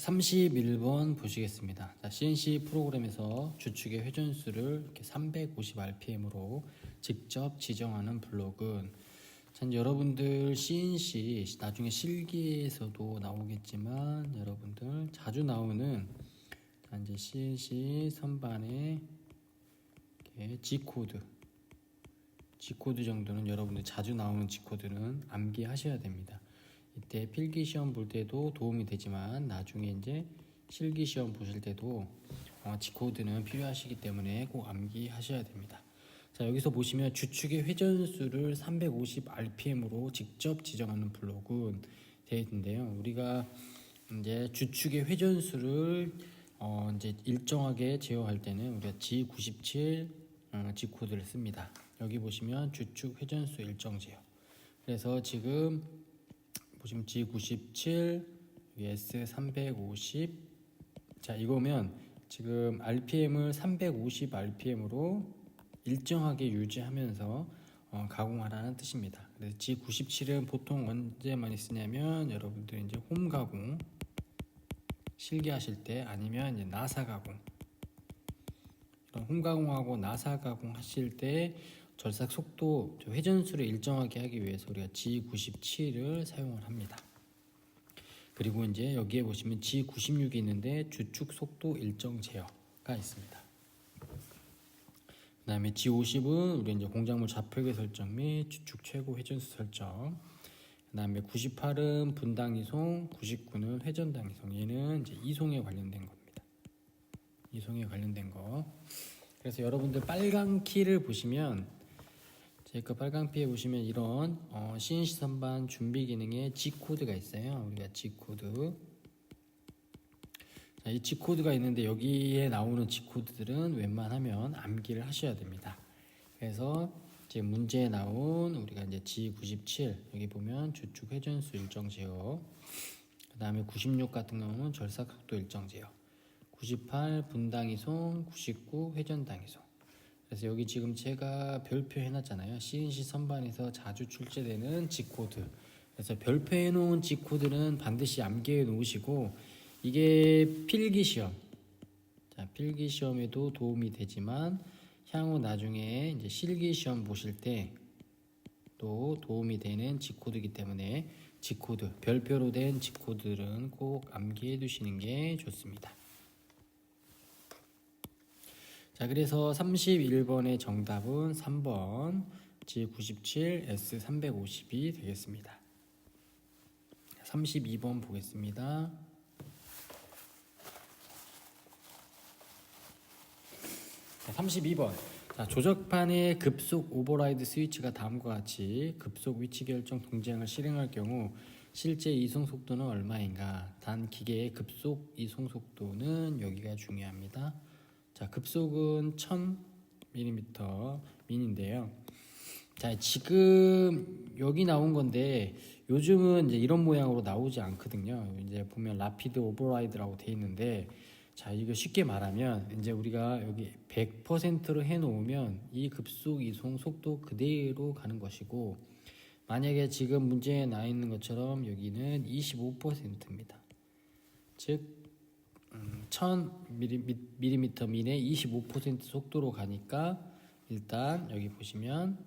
31번 보시겠습니다. 자, CNC 프로그램에서 주축의 회전수를 이렇게 350rpm으로 직접 지정하는 블록은 자, 이제 여러분들 CNC 나중에 실기에서도 나오겠지만 여러분들 자주 나오는 자, 이제 CNC 선반의 G코드 정도는 여러분들 자주 나오는 G코드는 암기하셔야 됩니다. 이때 필기 시험 볼 때도 도움이 되지만 나중에 이제 실기 시험 보실 때도 G코드는 필요하시기 때문에 꼭 암기하셔야 됩니다. 자, 여기서 보시면 주축의 회전수를 350rpm으로 직접 지정하는 블록은 되어 있는데요. 우리가 이제 주축의 회전수를 이제 일정하게 제어할 때는 우리가 G97 G코드를 씁니다. 여기 보시면 주축 회전수 일정 제어. 그래서 지금 보시면 G97, S350. 자, 이거면 지금 RPM을 350rpm으로 일정하게 유지하면서 가공하라는 뜻입니다. 그래서 G97은 보통 언제 많이 쓰냐면 여러분들 이제 홈 가공, 실기하실 때 아니면 이제 나사 가공. 이런 홈 가공하고 나사 가공 하실 때 절삭 속도, 회전수를 일정하게 하기 위해서 우리가 G97을 사용을 합니다. 그리고 이제 여기에 보시면 G96이 있는데 주축 속도 일정 제어가 있습니다. 그 다음에 G50은 우리 이제 공작물 좌표계 설정 및 주축 최고 회전수 설정. 그 다음에 98은 분당 이송, 99는 회전당 이송. 얘는 이제 이송에 관련된 겁니다. 이송에 관련된 거. 그래서 여러분들 빨간 키를 보시면 그 빨간 피에 보시면 이런 CNC 선반 준비 기능에 G코드가 있어요. 우리가 G코드. 자, 이 G코드가 있는데 여기에 나오는 G코드들은 웬만하면 암기를 하셔야 됩니다. 그래서 이제 문제에 나온 우리가 이제 G97 여기 보면 주축 회전수 일정 제어. 그 다음에 96 같은 경우는 절삭 속도 일정 제어. 98 분당 이송, 99 회전당 이송. 그래서 여기 지금 제가 별표 해놨잖아요. CNC 선반에서 자주 출제되는 G코드. 그래서 별표해 놓은 G코드는 반드시 암기해 놓으시고 이게 필기시험. 자, 필기시험에도 도움이 되지만 향후 나중에 이제 실기시험 보실 때 또 도움이 되는 G코드이기 때문에 G코드, 별표로 된 G코드는 꼭 암기해 두시는 게 좋습니다. 자, 그래서 31번의 정답은 3번 G97 S350이 되겠습니다. 32번 보겠습니다. 자, 32번. 자, 조작판의 급속 오버라이드 스위치가 다음과 같이 급속 위치 결정 동작을 실행할 경우 실제 이송 속도는 얼마인가? 단 기계의 급속 이송 속도는 여기가 중요합니다. 자, 급속은 1000mm 민인데요. 자, 지금 여기 나온 건데 요즘은 이제 이런 모양으로 나오지 않거든요. 이제 보면 라피드 오버라이드라고 돼 있는데 자, 이거 쉽게 말하면 이제 우리가 여기 100%로 해 놓으면 이 급속 이송 속도 그대로 가는 것이고 만약에 지금 문제에 나 있는 것처럼 여기는 25%입니다. 즉 1000mm 민의 25% 속도로 가니까 일단 여기 보시면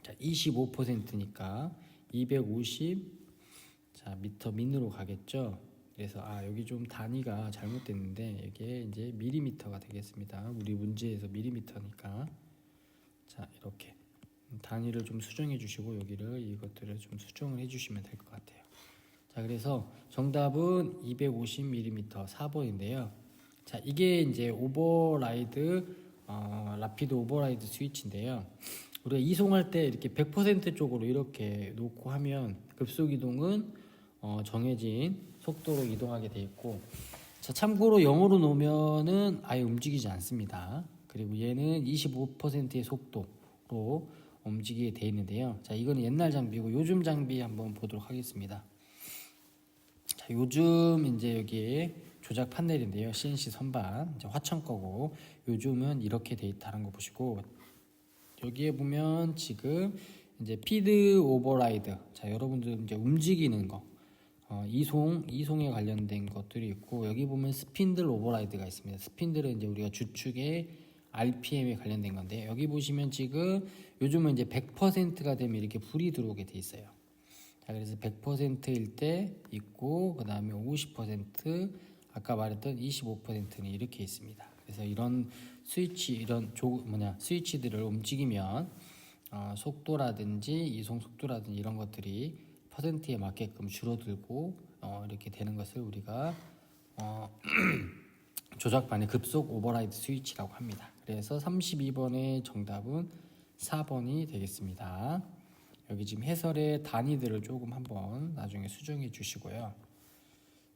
자, 25%니까 250 자, 미터 민으로 가겠죠. 그래서 여기 좀 단위가 잘못됐는데 이게 이제 밀리미터가 되겠습니다. 우리 문제에서 밀리미터니까 자, 이렇게 단위를 좀 수정해 주시고 여기를 이것들을 좀 수정을 해 주시면 될 것 같아요. 자, 그래서 정답은 250mm 4번인데요. 자, 이게 이제 오버라이드 라피드 오버라이드 스위치인데요. 우리가 이송할 때 이렇게 100% 쪽으로 이렇게 놓고 하면 급속 이동은 정해진 속도로 이동하게 돼 있고 자, 참고로 0으로 놓으면은 아예 움직이지 않습니다. 그리고 얘는 25%의 속도로 움직이게 돼 있는데요. 자, 이거는 옛날 장비고 요즘 장비 한번 보도록 하겠습니다. 자, 요즘 이제 여기 조작 판넬인데요. CNC 선반 이제 화천 거고 요즘은 이렇게 돼 있다는 거 보시고 여기에 보면 지금 이제 피드 오버라이드 자, 여러분들 이제 움직이는 거 이송에 관련된 것들이 있고, 여기 보면 스핀들 오버라이드가 있습니다. 스핀들은 이제 우리가 주축의 RPM에 관련된 건데, 여기 보시면 지금 요즘은 이제 100%가 되면 이렇게 불이 들어오게 돼 있어요. 자, 그래서 100%일 때 있고, 그 다음에 50%, 아까 말했던 25%는 이렇게 있습니다. 그래서 이런 스위치들을 움직이면 속도라든지 이송 속도라든지 이런 것들이 퍼센트에 맞게끔 줄어들고 이렇게 되는 것을 우리가 조작반의 급속 오버라이드 스위치라고 합니다. 그래서 32번의 정답은 4번이 되겠습니다. 여기 지금 해설의 단위들을 조금 한번 나중에 수정해 주시고요.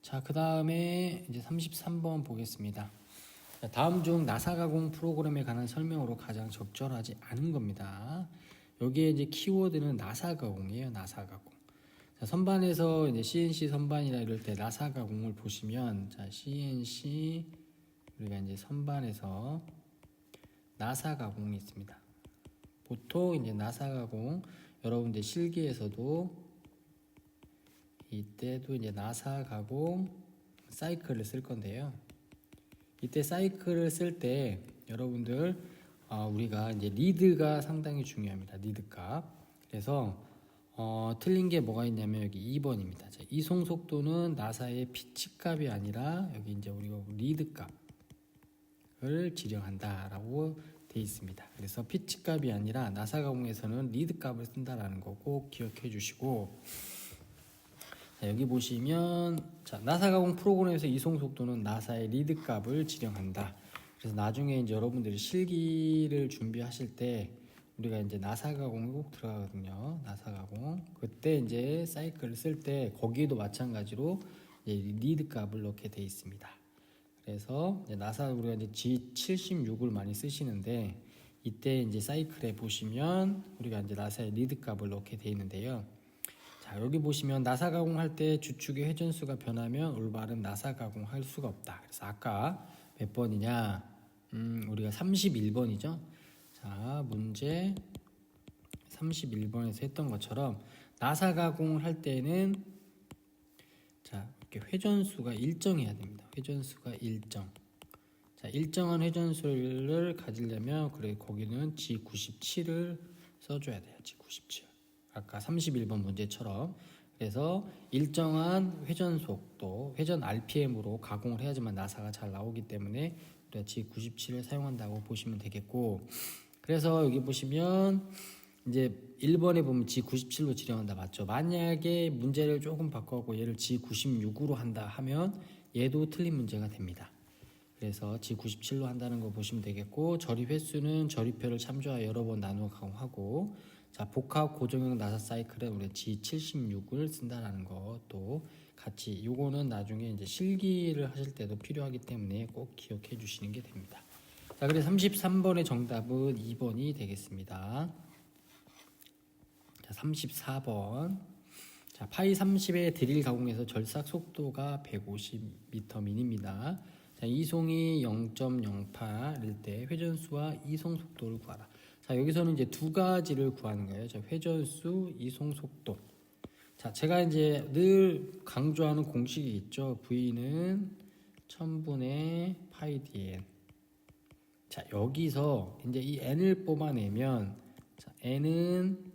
자, 그 다음에 이제 33번 보겠습니다. 다음 중 나사 가공 프로그램에 관한 설명으로 가장 적절하지 않은 겁니다. 여기에 이제 키워드는 나사 가공이에요. 나사 가공. 자, 선반에서 이제 CNC 선반이라 이럴 때 나사 가공을 보시면, 자, CNC 우리가 이제 선반에서 나사 가공이 있습니다. 보통 이제 나사 가공 여러분들 실기에서도 이때도 이제 나사 가공 사이클을 쓸 건데요. 이때 사이클을 쓸 때 여러분들 우리가 이제 리드가 상당히 중요합니다. 리드 값. 그래서 틀린 게 뭐가 있냐면 여기 2번입니다. 자, 이송 속도는 나사의 피치 값이 아니라 여기 이제 우리가 리드 값을 지령한다라고 돼 있습니다. 그래서 피치 값이 아니라 나사 가공에서는 리드 값을 쓴다라는 거 꼭 기억해 주시고, 자, 여기 보시면 자, 나사 가공 프로그램에서 이송 속도는 나사의 리드 값을 지령한다. 그래서 나중에 이제 여러분들이 실기를 준비하실 때 우리가 이제 나사 가공이 꼭 들어가거든요. 나사 가공. 그때 이제 사이클을 쓸 때 거기에도 마찬가지로 이제 리드 값을 넣게 돼 있습니다. 그래서 이제 나사 우리가 이제 G76을 많이 쓰시는데 이때 이제 사이클에 보시면 우리가 이제 나사의 리드 값을 넣게 돼 있는데요. 자, 여기 보시면 나사 가공할 때 주축의 회전수가 변하면 올바른 나사 가공할 수가 없다. 그래서 아까 몇 번이냐? 우리가 31번이죠. 자, 문제 31번에서 했던 것처럼 나사 가공을 할 때는 자, 이렇게 회전수가 일정해야 됩니다. 회전수가 일정. 자, 일정한 회전수를 가지려면 그래 거기는 G97을 써줘야 돼요. G97. 아까 31번 문제처럼. 그래서 일정한 회전 속도, 회전 RPM으로 가공을 해야지만 나사가 잘 나오기 때문에 우리가 G97을 사용한다고 보시면 되겠고, 그래서 여기 보시면 이제 1번에 보면 G97로 지령한다 맞죠? 만약에 문제를 조금 바꿔갖고 얘를 G96으로 한다 하면 얘도 틀린 문제가 됩니다. 그래서 G97로 한다는 거 보시면 되겠고, 저립 횟수는 저립표를 참조하여 여러 번 나누어 가공하고, 자, 복합 고정형 나사 사이클은 우리 G76을 쓴다라는 것도 같이, 요거는 나중에 이제 실기를 하실 때도 필요하기 때문에 꼭 기억해 주시는 게 됩니다. 자, 그래서 33번의 정답은 2번이 되겠습니다. 자, 34번. 자, 파이 30의 드릴 가공에서 절삭 속도가 150m/min입니다. 자, 이송이 0.08일 때 회전수와 이송 속도를 구하라. 자, 여기서는 이제 두 가지를 구하는 거예요. 자, 회전수, 이송 속도. 자, 제가 이제 늘 강조하는 공식이 있죠. V는 1000분의 파이 dn. 자, 여기서 이제 이 n을 뽑아내면, 자, n은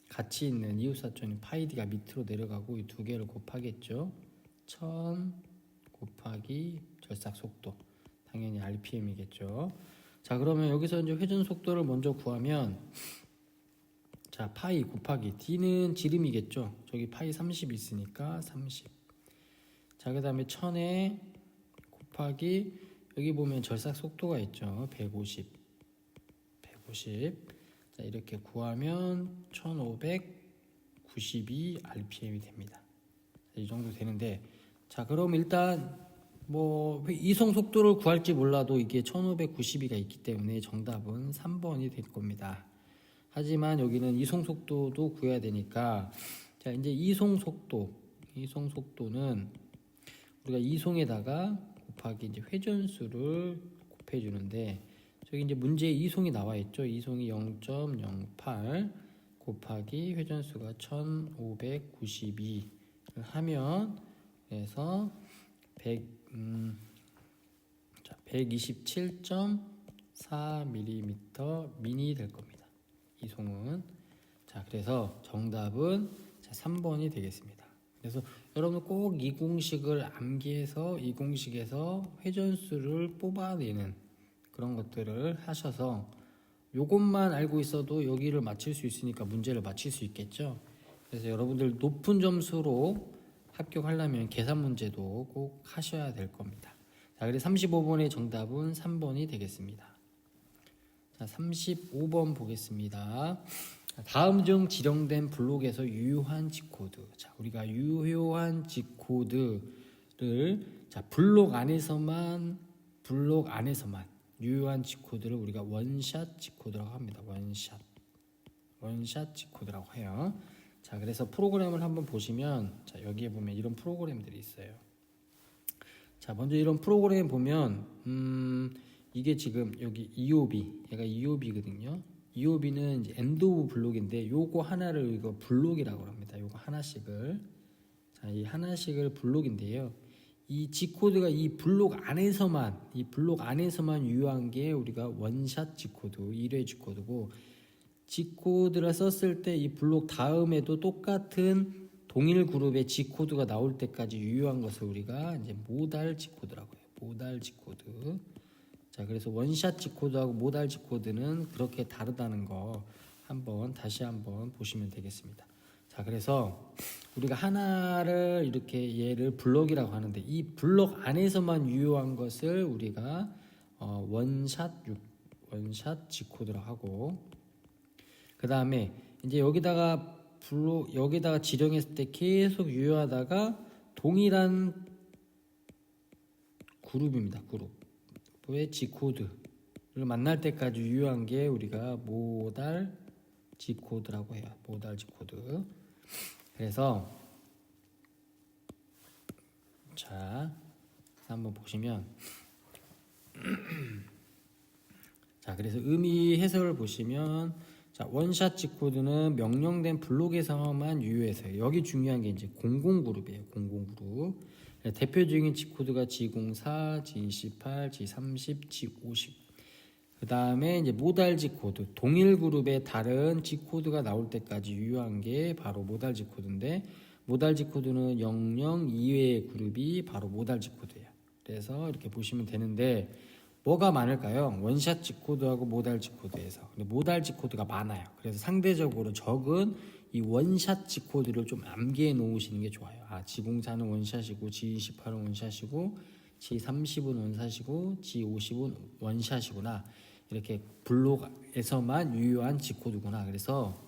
같이 있는 이웃사촌인 파이 d가 밑으로 내려가고 이 두 개를 곱하겠죠. 1000 곱하기 절삭 속도. 당연히 RPM이겠죠. 자, 그러면 여기서 이제 회전 속도를 먼저 구하면, 자, 파이 곱하기 d는 지름이겠죠. 저기 파이 30 있으니까 30. 자, 그 다음에 1000에 곱하기 여기 보면 절삭 속도가 있죠. 150. 자, 이렇게 구하면 1592 RPM이 됩니다. 이 정도 되는데, 자, 그럼 일단 뭐 이송 속도를 구할지 몰라도 이게 1592가 있기 때문에 정답은 3번이 될 겁니다. 하지만 여기는 이송 속도도 구해야 되니까, 자, 이제 이송 속도는 우리가 이송에다가 곱하기 이제 회전수를 곱해 주는데, 저기 이제 문제에 이송이 나와 있죠. 이송이 0.08 곱하기 회전수가 1592를 하면 그래서 127.4mm 미니 될 겁니다. 이 송은. 자, 그래서 정답은 3번이 되겠습니다. 그래서 여러분 꼭 이 공식을 암기해서 이 공식에서 회전수를 뽑아내는 그런 것들을 하셔서 요것만 알고 있어도 여기를 맞힐 수 있으니까 문제를 맞힐 수 있겠죠. 그래서 여러분들 높은 점수로 합격하려면 계산 문제도 꼭 하셔야 될 겁니다. 자, 그래서 35번의 정답은 3번이 되겠습니다. 자, 35번 보겠습니다. 다음 중 지정된 블록에서 유효한 G코드. 자, 우리가 유효한 G코드를 블록 안에서만 유효한 G코드를 우리가 원샷 G코드라고 합니다. 원샷 G코드라고 해요. 자, 그래서 프로그램을 한번 보시면, 자, 여기에 보면 이런 프로그램들이 있어요. 자, 먼저 이런 프로그램 보면 이게 지금 여기 EOB, 얘가 EOB거든요. EOB는 이제 엔드 오브 블록인데 요거 하나를 이거 블록이라고 합니다. 요거 하나씩을. 자, 이 하나씩을 블록인데요. 이 G코드가 이 블록 안에서만 유효한 게 우리가 원샷 G코드, 1회 G코드고, G코드를 썼을 때 이 블록 다음에도 똑같은 동일 그룹의 G코드가 나올 때까지 유효한 것을 우리가 이제 모달 G코드라고 해요. 모달 G코드. 자, 그래서 원샷 G코드하고 모달 G코드는 그렇게 다르다는 거 다시 한번 보시면 되겠습니다. 자, 그래서 우리가 하나를 이렇게 얘를 블록이라고 하는데 이 블록 안에서만 유효한 것을 우리가 원샷 G코드라고 하고, 그 다음에 이제 여기다가 지정했을 때 계속 유효하다가 동일한 그룹입니다. 그룹의 G코드를 만날 때까지 유효한 게 우리가 모달 G코드라고 해요. 모달 G코드. 그래서 자, 한번 보시면 자, 그래서 의미 해설을 보시면, 자, 원샷 G코드는 명령된 블록에서만 유효해서요. 여기 중요한 게 이제 00그룹이에요. 00그룹. 대표적인 G코드가 G04, G28, G30, G50. 그 다음에 이제 모달 G코드, 동일 그룹의 다른 G코드가 나올 때까지 유효한 게 바로 모달 G코드인데, 모달 G코드는 00 이외의 그룹이 바로 모달 G코드예요. 그래서 이렇게 보시면 되는데, 뭐가 많을까요? 원샷 G코드하고 모달 G코드에서. 근데 모달 G코드가 많아요. 그래서 상대적으로 적은 이 원샷 G코드를 좀 암기해 놓으시는 게 좋아요. G04는 원샷이고, G28은 원샷이고, G30은 원샷이고, G50은 원샷이구나. 이렇게 블록에서만 유효한 G코드구나. 그래서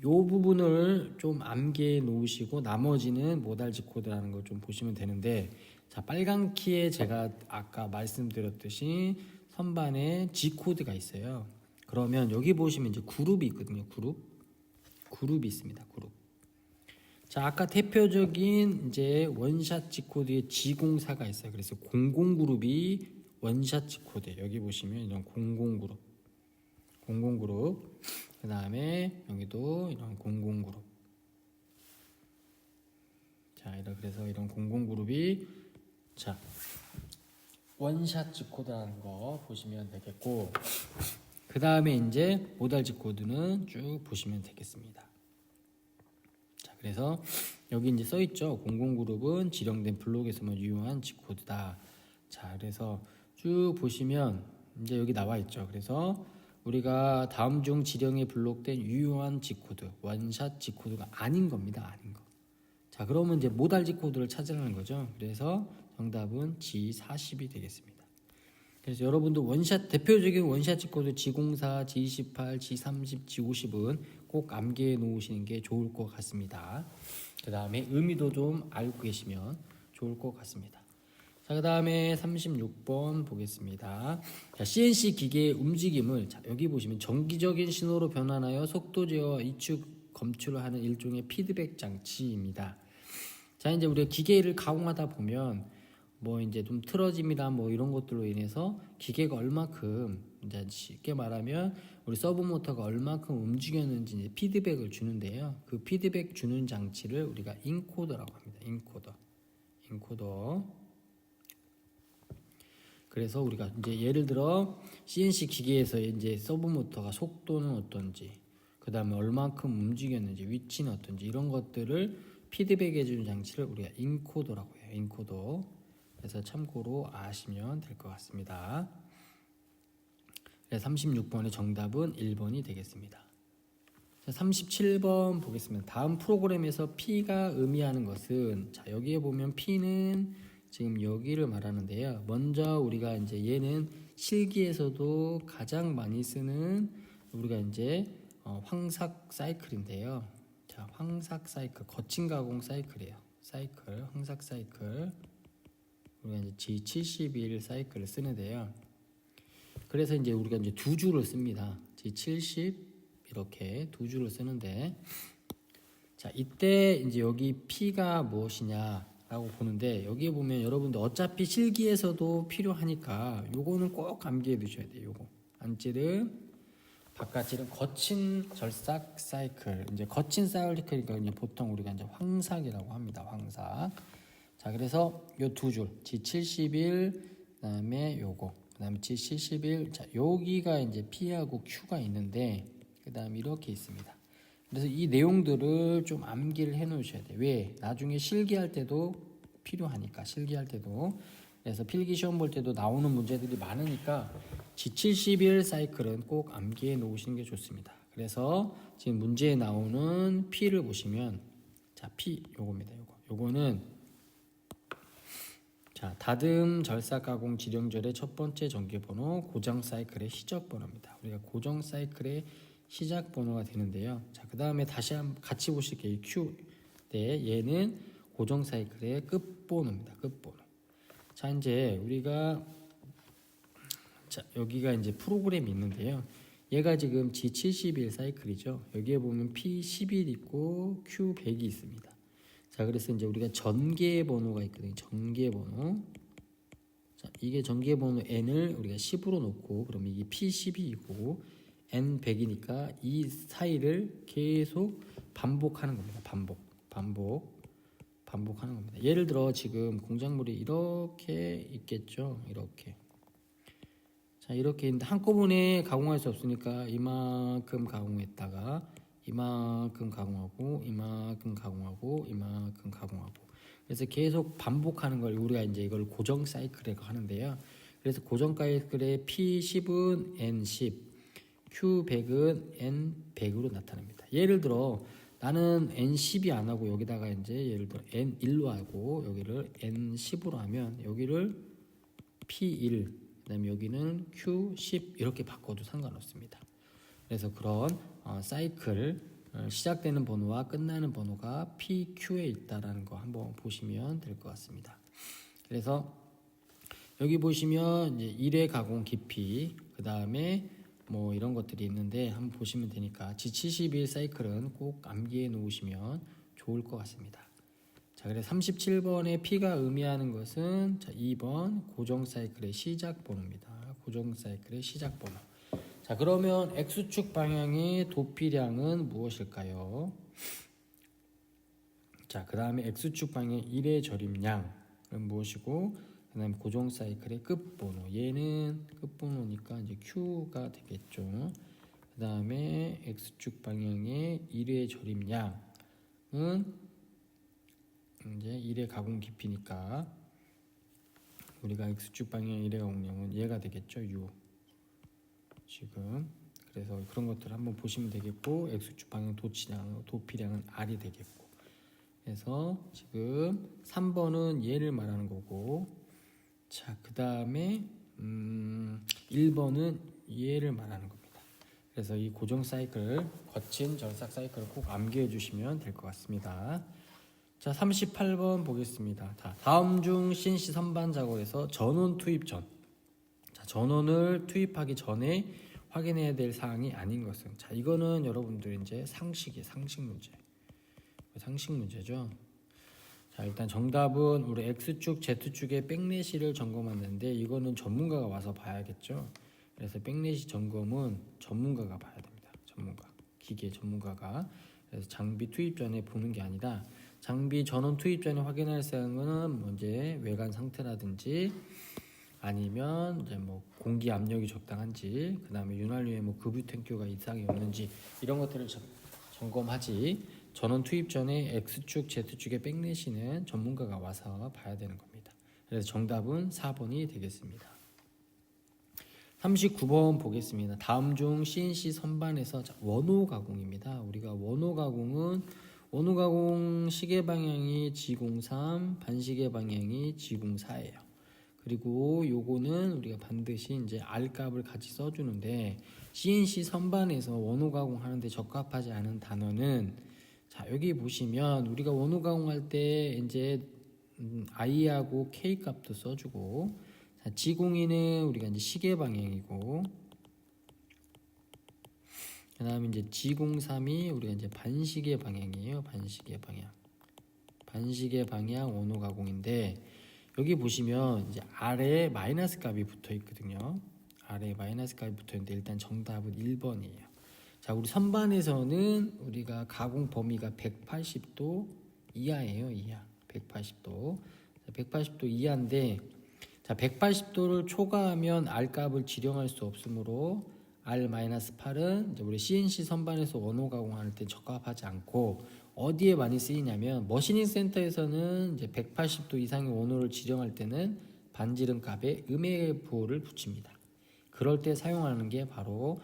요 부분을 좀 암기해 놓으시고 나머지는 모달 G코드라는 걸 좀 보시면 되는데, 자, 빨간 키에 제가 아까 말씀드렸듯이 선반에 G코드가 있어요. 그러면 여기 보시면 이제 그룹이 있거든요. 그룹이 있습니다. 그룹. 자, 아까 대표적인 이제 원샷 G코드의 G04가 있어요. 그래서 00그룹이 원샷 G코드. 여기 보시면 이런 00그룹. 그 다음에 여기도 이런 00그룹. 자, 그래서 이런 00그룹이 자, 원샷 G코드라는 거 보시면 되겠고, 그 다음에 이제 모달 G코드는 쭉 보시면 되겠습니다. 자, 그래서 여기 이제 써 있죠. 00그룹은 지정된 블록에서만 유효한 G코드다. 자, 그래서 쭉 보시면 이제 여기 나와 있죠. 그래서 우리가 다음 중 지정에 블록된 유효한 G코드, 원샷 G코드가 아닌 겁니다. 아닌 거. 자, 그러면 이제 모달 G코드를 찾으라는 거죠. 그래서 정답은 G40이 되겠습니다. 그래서 여러분도 대표적인 원샷 G코드 G04, G28, G30, G50은 꼭 암기해 놓으시는 게 좋을 것 같습니다. 그 다음에 의미도 좀 알고 계시면 좋을 것 같습니다. 자, 그 다음에 36번 보겠습니다. 자, CNC 기계의 움직임을, 자, 여기 보시면 정기적인 신호로 변환하여 속도 제어와 이축 검출을 하는 일종의 피드백 장치입니다. 자, 이제 우리가 기계를 가공하다 보면 뭐 이제 좀 틀어짐이나 뭐 이런 것들로 인해서 기계가 얼마큼, 이제 쉽게 말하면 우리 서브 모터가 얼마큼 움직였는지 이제 피드백을 주는데요. 그 피드백 주는 장치를 우리가 인코더라고 합니다. 인코더. 인코더. 그래서 우리가 이제 예를 들어 CNC 기계에서 이제 서브 모터가 속도는 어떤지, 그 다음에 얼만큼 움직였는지, 위치는 어떤지 이런 것들을 피드백해주는 장치를 우리가 인코더라고 해요. 인코더. 그래서 참고로 아시면 될 것 같습니다. 36번의 정답은 1번이 되겠습니다. 자, 37번 보겠습니다. 다음 프로그램에서 P가 의미하는 것은, 자, 여기에 보면 P는 지금 여기를 말하는데요. 먼저 우리가 이제 얘는 실기에서도 가장 많이 쓰는 우리가 이제 황삭 사이클인데요. 자, 황삭 사이클, 거친 가공 사이클이에요. 사이클, 황삭 사이클. 우리가 이제 G71 사이클을 쓰는데요. 그래서 이제 우리가 이제 두 줄을 씁니다. G70 이렇게 두 줄을 쓰는데, 자, 이때 이제 여기 P가 무엇이냐라고 보는데, 여기에 보면 여러분들 어차피 실기에서도 필요하니까 요거는 꼭 암기해 두셔야 돼요. 요거 안질은 바깥질은 거친 절삭 사이클. 이제 거친 사이클이니까 이제 보통 우리가 이제 황삭이라고 합니다. 황삭. 자, 그래서 요 두 줄 G71 그다음에 요거 그다음에 G71. 자, 여기가 이제 P하고 Q가 있는데, 그다음 이렇게 있습니다. 그래서 이 내용들을 좀 암기를 해 놓으셔야 돼요. 왜? 나중에 실기할 때도 필요하니까. 실기할 때도. 그래서 필기 시험 볼 때도 나오는 문제들이 많으니까 G71 사이클은 꼭 암기해 놓으시는 게 좋습니다. 그래서 지금 문제에 나오는 P를 보시면, 자, P 요겁니다. 요거는 자, 다듬 절삭 가공 지령절의 첫 번째 전개번호 고정 사이클의 시작 번호입니다. 우리가 고정 사이클의 시작 번호가 되는데요. 자, 그 다음에 다시 한번 같이 보실게요. Q. 네, 얘는 고정 사이클의 끝번호입니다. 끝번호. 자, 이제 우리가, 자, 여기가 이제 프로그램이 있는데요. 얘가 지금 G71 사이클이죠. 여기에 보면 P11 있고 Q100이 있습니다. 자, 그래서 이제 우리가 전개 번호가 있거든요. 전개 번호. 자, 이게 전개 번호 N을 우리가 10으로 놓고, 그러면 이게 P12이고 N100이니까 이 사이를 계속 반복하는 겁니다. 반복하는 겁니다. 예를 들어 지금 공작물이 이렇게 있겠죠. 이렇게. 자, 이렇게 있는데 한꺼번에 가공할 수 없으니까 이만큼 가공했다가 이만큼 가공하고 이만큼 가공하고 이만큼 가공하고, 그래서 계속 반복하는 걸 우리가 이제 이걸 고정 사이클이라고 하는데요. 그래서 고정 사이클의 P10은 N10, Q100은 N100으로 나타납니다. 예를 들어 나는 N10이 안 하고 여기다가 이제 예를 들어 N1로 하고 여기를 N10으로 하면 여기를 P1, 그다음에 여기는 Q10 이렇게 바꿔도 상관없습니다. 그래서 그런 사이클 시작되는 번호와 끝나는 번호가 PQ에 있다라는 거 한번 보시면 될 것 같습니다. 그래서 여기 보시면 이제 1회 가공 깊이, 그 다음에 뭐 이런 것들이 있는데 한번 보시면 되니까 G71 사이클은 꼭 암기해 놓으시면 좋을 것 같습니다. 자, 그래서 37번의 P가 의미하는 것은, 자, 2번 고정 사이클의 시작 번호입니다. 고정 사이클의 시작 번호. 자, 그러면 X축 방향의 도피량은 무엇일까요? 자, 그 다음에 X축 방향의 1의 절임량은 무엇이고, 그 다음에 고정 사이클의 끝번호. 얘는 끝번호니까 이제 Q가 되겠죠. 그 다음에 X축 방향의 1의 절임량은 이제 1의 가공 깊이니까 우리가 X축 방향의 1의 가공량은 얘가 되겠죠. U. 지금 그래서 그런 것들 한번 보시면 되겠고, X축 방향 도피량은 R이 되겠고, 그래서 지금 3번은 얘를 말하는 거고, 자, 그 다음에 1번은 얘를 말하는 겁니다. 그래서 이 고정 사이클, 거친 절삭 사이클을 꼭 암기해 주시면 될 것 같습니다. 자, 38번 보겠습니다. 자, 다음 중 CNC 선반 작업에서 전원 투입 전, 자, 전원을 투입하기 전에 확인해야 될 사항이 아닌 것은, 자, 이거는 여러분들 이제 상식 문제죠. 자, 일단 정답은 우리 X축, Z축의 백내시를 점검하는데, 이거는 전문가가 와서 봐야겠죠. 그래서 백내시 점검은 전문가가 봐야 됩니다. 기계 전문가가. 그래서 장비 투입 전에 보는 게 아니라 장비 전원 투입 전에 확인할 사항은 뭐 이제 외관 상태라든지 아니면 이제 뭐 공기 압력이 적당한지, 그다음에 윤활유에 뭐 급유 탱크가 이상이 없는지 이런 것들을 점검하지. 전원 투입 전에 X축, Z축의 백내시는 전문가가 와서 봐야 되는 겁니다. 그래서 정답은 4번이 되겠습니다. 39번 보겠습니다. 다음 중 CNC 선반에서 원호 가공입니다. 우리가 원호 가공 시계 방향이 G03, 반시계 방향이 G04예요. 그리고 요거는 우리가 반드시 이제 R 값을 같이 써주는데, CNC 선반에서 원호 가공하는데 적합하지 않은 단어는, 자 여기 보시면 우리가 원호 가공할 때 이제 I하고 K 값도 써주고, 자, G02는 우리가 이제 시계 방향이고, 그 다음에 이제 G03이 우리가 이제 반시계 방향이에요. 반시계 방향 원호 가공인데, 여기 보시면 이제 R에 마이너스 값이 붙어 있거든요. R에 마이너스 값이 붙어 있는데 일단 정답은 1번이에요. 자, 우리 선반에서는 우리가 가공 범위가 180도 이하예요. 180도. 180도 이하인데, 자, 180도를 초과하면 R 값을 지령할 수 없으므로 R-8은 이제 우리 CNC 선반에서 원호 가공할 때 적합하지 않고, 어디에 많이 쓰이냐면 머시닝 센터에서는 이제 180도 이상의 원호를 지령할 때는 반지름 값에 음해부호를 붙입니다. 그럴 때 사용하는 게 바로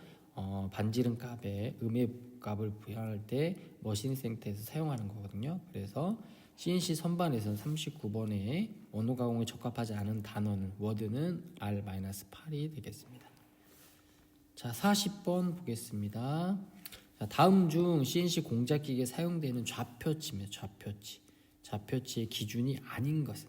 반지름 값에 음해값을 부여할 때 머시닝 센터에서 사용하는 거거든요. 그래서 CNC 선반에서는 39번에 원호 가공에 적합하지 않은 단어는 워드는 R-8이 되겠습니다. 자, 40번 보겠습니다. 자, 다음 중 CNC 공작기계에 사용되는 좌표치입니다. 좌표치의 기준이 아닌 것은.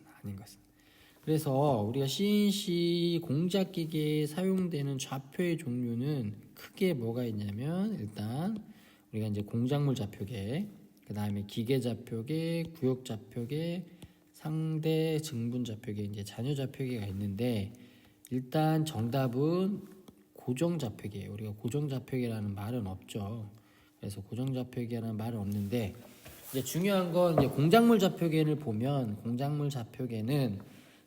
그래서 우리가 CNC 공작기계에 사용되는 좌표의 종류는 크게 뭐가 있냐면, 일단 우리가 이제 공작물 좌표계, 그 다음에 기계 좌표계, 구역 좌표계, 상대 증분 좌표계, 이제 잔여 좌표계가 있는데, 일단 정답은 고정 좌표계예요. 우리가 고정 좌표계라는 말은 없죠. 그래서 고정 좌표계라는 말은 없는데, 이제 중요한 건 이제 공작물 좌표계를 보면, 공작물 좌표계는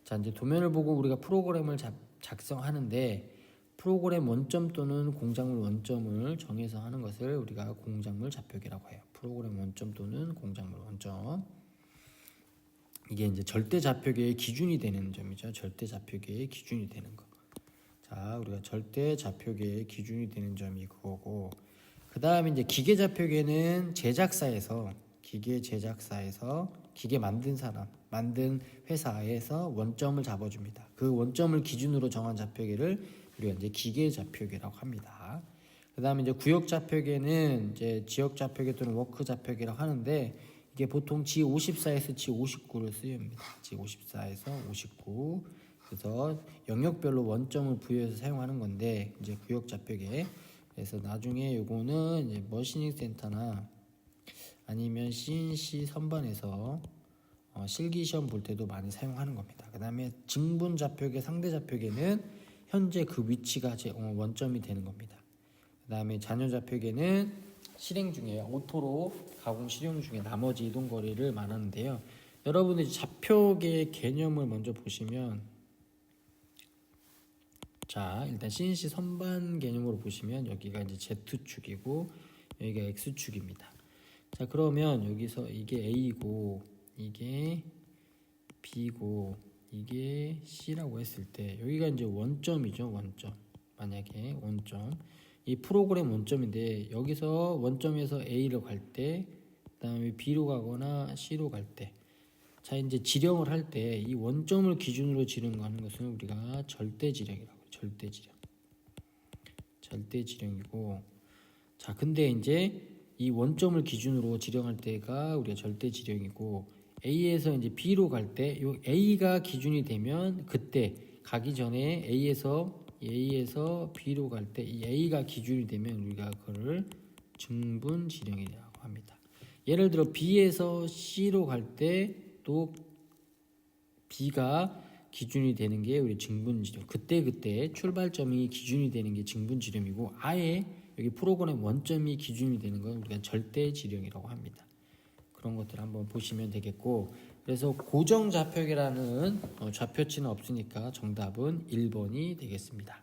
자 이제 도면을 보고 우리가 프로그램을 작성하는데, 프로그램 원점 또는 공작물 원점을 정해서 하는 것을 우리가 공작물 좌표계라고 해요. 프로그램 원점 또는 공작물 원점. 이게 이제 절대 좌표계의 기준이 되는 점이죠. 절대 좌표계의 기준이 되는 거. 자, 우리가 절대 좌표계의 기준이 되는 점이 그거고, 그 다음에 이제 기계 좌표계는 기계 만든 회사에서 원점을 잡아줍니다. 그 원점을 기준으로 정한 좌표계를 우리가 이제 기계 좌표계라고 합니다. 그 다음에 이제 구역 좌표계는 이제 지역 좌표계 또는 워크 좌표계라고 하는데, 이게 보통 G54에서 G59를 쓰입니다. G54에서 59. 그래서 영역별로 원점을 부여해서 사용하는 건데, 이제 구역 좌표계. 그래서 나중에 요거는 이제 머시닝 센터나 아니면 CNC 선반에서 실기 시험 볼 때도 많이 사용하는 겁니다. 그 다음에 증분 좌표계, 상대 좌표계는 현재 그 위치가 원점이 되는 겁니다. 그 다음에 잔여 좌표계는 실행 중에 오토로 가공 실행 중에 나머지 이동 거리를 말하는데요. 여러분들이 좌표계 개념을 먼저 보시면, 자 일단 CNC 선반 개념으로 보시면 여기가 이제 Z축이고 여기가 X축입니다. 자, 그러면 여기서 이게 A고 이게 B고 이게 C라고 했을 때 여기가 이제 원점이죠. 만약에 원점, 이 프로그램 원점인데, 여기서 원점에서 A로 갈 때, 그 다음에 B로 가거나 C로 갈 때, 자 이제 지령을 할 때 이 원점을 기준으로 지령하는 것은 우리가 절대지령이라고 해요. 절대지령이고, 자 근데 이제 이 원점을 기준으로 지령할 때가 우리가 절대지령이고, A에서 이제 B로 갈 때 이 A가 기준이 되면, 그때 가기 전에 A에서 B로 갈 때 이 A가 기준이 되면 우리가 그거를 증분지령이라고 합니다. 예를 들어 B에서 C로 갈 때 또 B가 기준이 되는 게 우리 증분지령. 그때 출발점이 기준이 되는 게 증분지령이고, 아예 여기 프로그램 원점이 기준이 되는 건 우리가 절대지령이라고 합니다. 그런 것들 한번 보시면 되겠고, 그래서 고정 좌표계라는 좌표치는 없으니까 정답은 1번이 되겠습니다.